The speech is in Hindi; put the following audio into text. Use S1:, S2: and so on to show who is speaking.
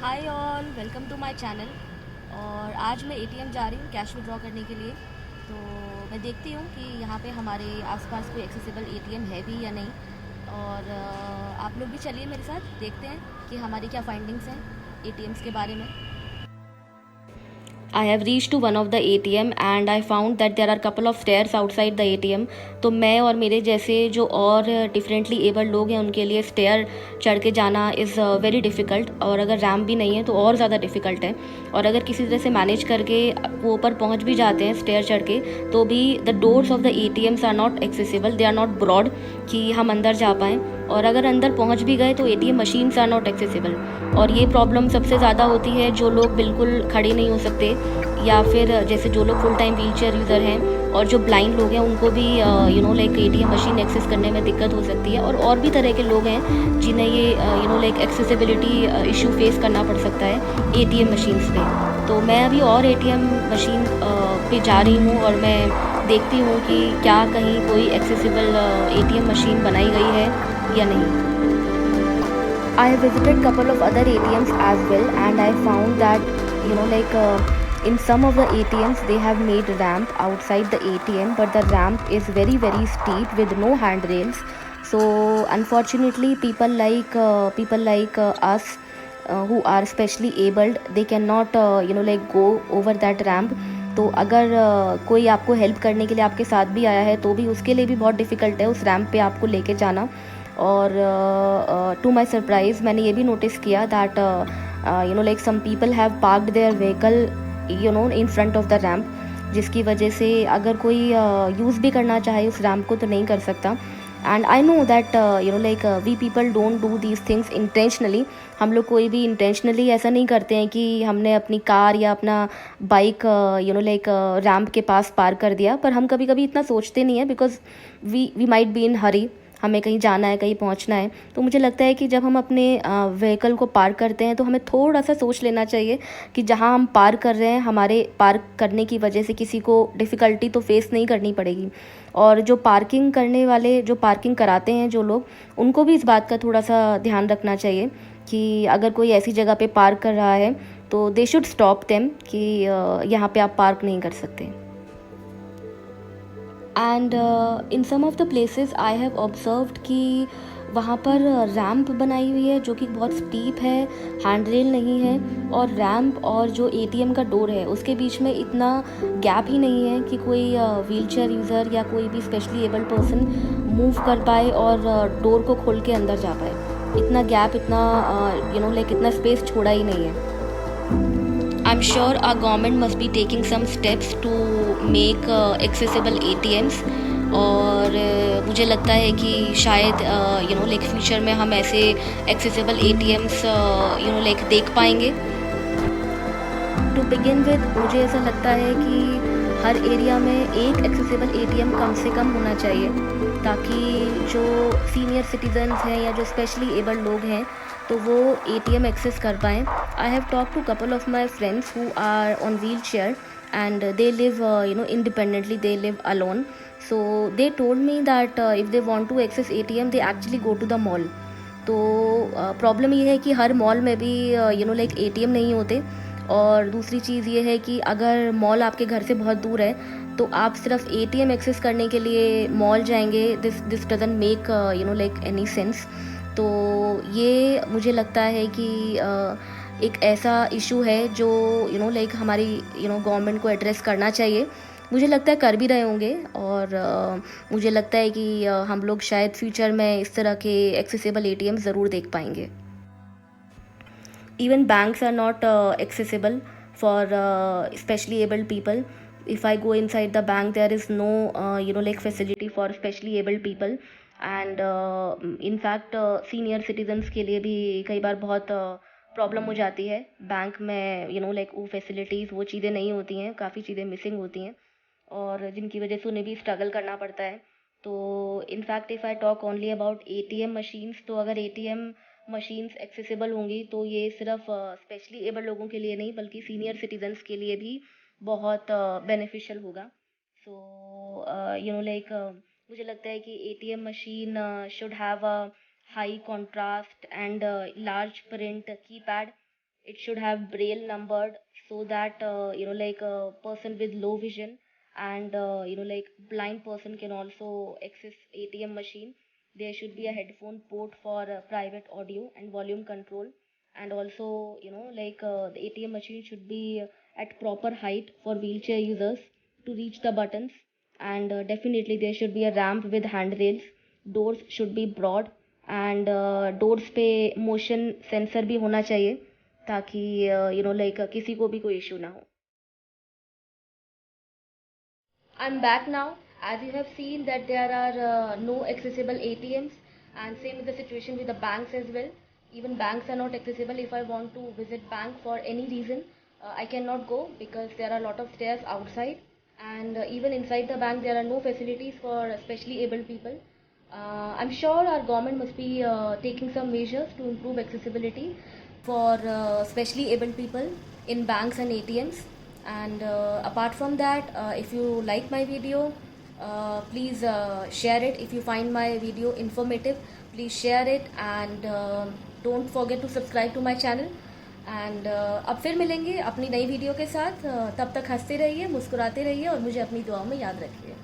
S1: Hi all, welcome to my channel. और आज मैं एटीएम जा रही हूँ कैश विड्रॉ करने के लिए। तो मैं देखती हूँ कि यहाँ पे हमारे आसपास कोई एक्सेसिबल एटीएम है भी या नहीं। और आप लोग भी चलिए मेरे साथ, देखते हैं कि हमारी क्या फाइंडिंग्स हैं एटीएम्स के बारे में। I have reached to one of the ATM and I found that there are couple of stairs outside the ATM। तो मैं और मेरे जैसे जो और डिफरेंटली एबल्ड लोग हैं उनके लिए स्टेयर चढ़ के जाना इज़ वेरी डिफ़िकल्ट, और अगर रैम्प भी नहीं है तो और ज़्यादा डिफ़िकल्ट है। और अगर किसी तरह से मैनेज करके वो ऊपर पहुंच भी जाते हैं स्टेयर चढ़ के, तो भी the doors of the ATMs are not accessible, they are not broad कि हम अंदर जा पाएँ। और अगर अंदर पहुंच भी गए तो ATM machines are not accessible. और ये प्रॉब्लम सबसे ज़्यादा होती है जो लोग बिल्कुल खड़े नहीं हो सकते, या फिर जैसे जो लोग फुल टाइम व्हीलचेयर यूज़र हैं, और जो ब्लाइंड लोग हैं उनको भी लाइक ATM मशीन एक्सेस करने में दिक्कत हो सकती है। और भी तरह के लोग हैं जिन्हें ये लाइक एक्सेसिबिलिटी इशू फेस करना पड़ सकता है ATM मशीन्स पे। तो मैं अभी और ATM मशीन पे जा रही हूँ और मैं देखती हूँ कि क्या कहीं कोई एक्सेसिबल ATM मशीन बनाई गई है या नहीं। I have visited couple of other ATMs as well, and I found that in some of the ATMs they have made ramp outside the ATM, but the ramp is very steep with no handrails. So unfortunately, people like us who are specially abled, they cannot go over that ramp। तो अगर कोई आपको हेल्प करने के लिए आपके साथ भी आया है तो भी उसके लिए भी बहुत डिफ़िकल्ट है उस रैम्प पे आपको लेके जाना। और टू माई सरप्राइज़ मैंने ये भी नोटिस किया that like some people have parked their vehicle in front of the ramp, जिसकी वजह से अगर कोई यूज़ भी करना चाहे उस रैम्प को तो नहीं कर सकता। And I know that like we people don't do these things intentionally. हम लोग कोई भी इंटेंशनली ऐसा नहीं करते हैं कि हमने अपनी कार या अपना बाइक लाइक रैम्प के पास पार्क कर दिया, पर हम कभी कभी इतना सोचते नहीं है because we might be in hurry, हमें कहीं जाना है, कहीं पहुंचना है। तो मुझे लगता है कि जब हम अपने व्हीकल को पार्क करते हैं तो हमें थोड़ा सा सोच लेना चाहिए कि जहां हम पार्क कर रहे हैं हमारे पार्क करने की वजह से किसी को डिफ़िकल्टी तो फेस नहीं करनी पड़ेगी। और जो पार्किंग करने वाले, जो पार्किंग कराते हैं जो लोग, उनको भी इस बात का थोड़ा सा ध्यान रखना चाहिए कि अगर कोई ऐसी जगह पे पार्क कर रहा है तो दे शुड स्टॉप देम कि यहाँ पे आप पार्क नहीं कर सकते। And in some of the places I have observed कि वहाँ पर रैम्प बनाई हुई है जो कि बहुत स्टीप है, हैंड रेल नहीं है, और रैम्प और जो ATM का डोर है उसके बीच में इतना गैप ही नहीं है कि कोई व्हीलचेयर यूज़र या कोई भी स्पेशली एबल्ड पर्सन मूव कर पाए और डोर को खोल के अंदर जा पाए। इतना गैप, इतना लाइक इतना स्पेस छोड़ा ही नहीं है। I'm sure our government must be taking some steps to make accessible ATMs। और मुझे लगता है कि शायद लाइक फ्यूचर में हम ऐसे एक्सेसिबल ATMs लाइक देख पाएंगे। टू बिगिन विद मुझे ऐसा लगता है कि हर एरिया में एक एक्सेसिबल ATM कम से कम होना चाहिए, ताकि जो सीनियर सिटीजन्स हैं या जो स्पेशली एबल्ड लोग हैं तो वो ATM एक्सेस कर पाएँ। I have talk to couple of my friends who are on wheelchair and they live independently, they live alone। So they told me that if they want to access ATM they actually go to the mall। तो प्रॉब्लम ये है कि हर मॉल में भी लाइक ATM नहीं होते। और दूसरी चीज़ ये है कि अगर मॉल आपके घर से बहुत दूर है तो आप सिर्फ ATM एक्सेस करने के लिए मॉल जाएंगे, this doesn't make like any sense. तो ये मुझे लगता है कि एक ऐसा इशू है जो लाइक हमारी गवर्नमेंट को एड्रेस करना चाहिए। मुझे लगता है कर भी रहे होंगे, और मुझे लगता है कि हम लोग शायद फ्यूचर में इस तरह के एक्सेसिबल ATM ज़रूर देख पाएंगे। Even banks are not accessible for specially abled people। If I go inside the bank there is no like facility for specially abled people। and in fact senior citizens के लिए भी कई बार बहुत प्रॉब्लम हो जाती है बैंक में, लाइक वो फैसिलिटीज़, वो चीज़ें नहीं होती हैं, काफ़ी चीज़ें मिसिंग होती हैं, और जिनकी वजह से उन्हें भी स्ट्रगल करना पड़ता है। तो in fact if I talk only about ATM machines, तो अगर ATM मशीन्स एक्सेसिबल होंगी तो ये सिर्फ स्पेशली एबल लोगों के लिए नहीं बल्कि सीनियर सिटीजन्स के लिए भी बहुत बेनिफिशियल होगा। सो लाइक मुझे लगता है कि ATM machine should have a high contrast and large print keypad it should have braille numbered so that like a person with low vision and like blind person can also access ATM machine. There should be a headphone port for private audio and volume control, and also like the ATM machine should be at proper height for wheelchair users to reach the buttons, and definitely there should be a ramp with handrails. Doors should be broad, and doors पे motion sensor भी होना चाहिए ताकि like किसी को भी कोई issue ना हो. I'm back now. As you have seen that there are no accessible ATMs, and same is the situation with the banks as well. Even banks are not accessible. If I want to visit bank for any reason, I cannot go because there are a lot of stairs outside, and even inside the bank there are no facilities for specially abled people. I'm sure our government must be taking some measures to improve accessibility for specially abled people in banks and ATMs. And apart from that, if you like my video, please share it. If you find my video informative, please share it, and don't forget to subscribe to my channel. And अब फिर मिलेंगे अपनी नई वीडियो के साथ. तब तक हंसते रहिए, मुस्कुराते रहिए और मुझे अपनी दुआओं में याद रखिए.